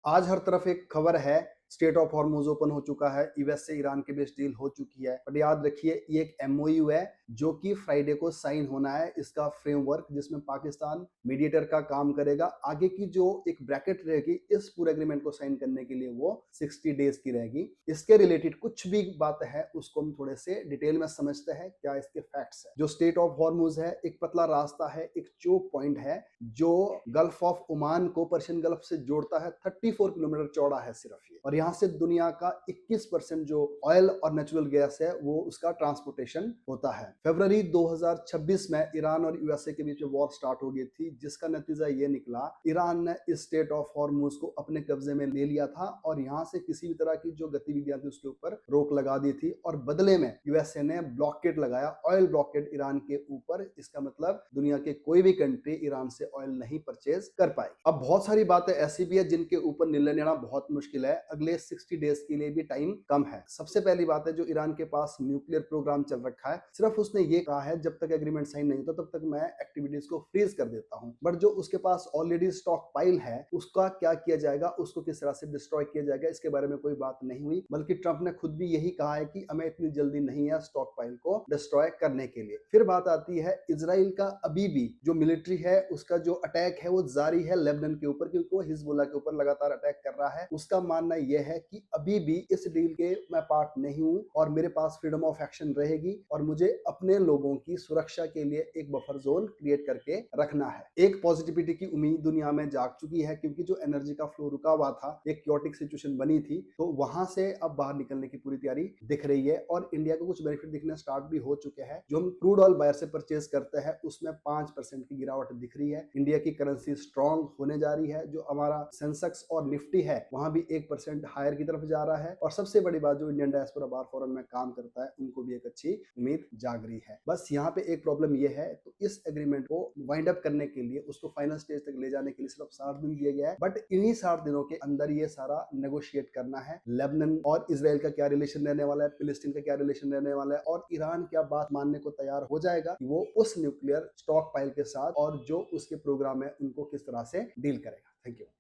आज हर तरफ एक खबर है, स्टेट ऑफ हॉर्मुज ओपन हो चुका है, यूएस से ईरान के बीच डील हो चुकी है। बट याद रखिए ये एक एमओयू है जो कि फ्राइडे को साइन होना है। इसका फ्रेमवर्क जिसमें पाकिस्तान मीडिएटर का काम करेगा। आगे की जो एक ब्रैकेट रहेगी इस पूरे एग्रीमेंट को साइन करने के लिए वो 60 डेज की रहेगी। इसके रिलेटेड कुछ भी बात है उसको हम थोड़े से डिटेल में समझते हैं, क्या इसके फैक्ट्स है। जो स्टेट ऑफ हॉर्मुज है एक पतला रास्ता है, एक चोक पॉइंट है जो गल्फ ऑफ ओमान को पर्शियन गल्फ से जोड़ता है। 34 किलोमीटर चौड़ा है सिर्फ ये, और यहाँ से दुनिया का 21% जो ऑयल और नेचुरल गैस है वो उसका ट्रांसपोर्टेशन होता है। फरवरी 2026 में ईरान और यूएसए के बीच में वॉर स्टार्ट हो गई थी, जिसका नतीजा ये निकला ईरान ने इस स्टेट ऑफ हॉर्मुज को अपने कब्जे में ले लिया था और यहाँ से किसी भी तरह की जो गतिविधियां थी उसके ऊपर रोक लगा दी थी। और बदले में यूएसए ने ब्लॉकेड लगाया, ऑयल ब्लॉकेड ईरान के ऊपर। इसका मतलब दुनिया के कोई भी कंट्री ईरान से ऑयल नहीं परचेज कर पाएगी। अब बहुत सारी बातें ऐसी भी है जिनके ऊपर निर्णय लेना बहुत मुश्किल है। अगले 60 डेज के लिए भी टाइम कम है। सबसे पहली बात है, जो ईरान के पास न्यूक्लियर प्रोग्राम चल रखा है, सिर्फ उसने ये कहा है जब तक एग्रीमेंट साइन नहीं होता तब तक मैं एक्टिविटीज को फ्रीज कर देता हूं। बट जो उसके पास ऑलरेडी स्टॉक पाइल है उसका क्या किया जाएगा, उसको किस तरह से डिस्ट्रॉय किया जाएगा, इसके बारे में कोई बात नहीं हुई। बल्कि ट्रंप ने खुद भी यही कहा है कि हमें इतनी जल्दी नहीं है स्टॉक पाइल को डिस्ट्रॉय करने के लिए। फिर बात आती है इजराइल का अभी भी जो मिलिट्री है उसका जो अटैक है वो जारी है लेबनान के ऊपर, क्योंकि वो हिजबुल्लाह के ऊपर लगातार अटैक कर रहा है। उसका मानना यह है कि अभी भी इस डील के मैं पार्ट नहीं हूं और मेरे पास फ्रीडम ऑफ एक्शन रहेगी और मुझे अपने लोगों की सुरक्षा के लिए एक बफर जोन क्रिएट करके रखना है। एक पॉजिटिविटी की उम्मीद दुनिया में जाग चुकी है, क्योंकि जो एनर्जी का फ्लो रुका हुआ था, एक क्योटिक सिचुएशन बनी थी, तो वहां से अब बाहर निकलने की पूरी तैयारी दिख रही है। और इंडिया को कुछ बेनिफिट दिखने स्टार्ट भी हो चुके हैं। जो हम क्रूड ऑयल बायर से परचेज करते हैं उसमें 5% की गिरावट दिख रही है। इंडिया की करेंसी स्ट्रांग होने जा रही है। जो हमारा सेंसेक्स और निफ्टी है वहां भी 1% हायर की तरफ जा रहा है। और सबसे बड़ी बात, जो इंडियन डायस्पोरा बार फोरम में काम करता है उनको भी एक अच्छी उम्मीद जाग रही है। बस यहाँ पे एक प्रॉब्लम ये है, तो इस एग्रीमेंट को वाइंड अप करने के लिए, उसको फाइनल स्टेज तक ले जाने के लिए सिर्फ 60 दिन दिए गए हैं। बट इन्हीं 60 दिनों के अंदर ये सारा नेगोशिएट करना है। लेबनान और इसराइल का क्या रिलेशन रहने वाला है, फिलिस्तीन का क्या रिलेशन रहने वाला है, और ईरान क्या बात मानने को तैयार हो जाएगा कि वो उस न्यूक्लियर स्टॉक पाइल के साथ और जो उसके प्रोग्राम है उनको किस तरह से डील करेगा। Thank you.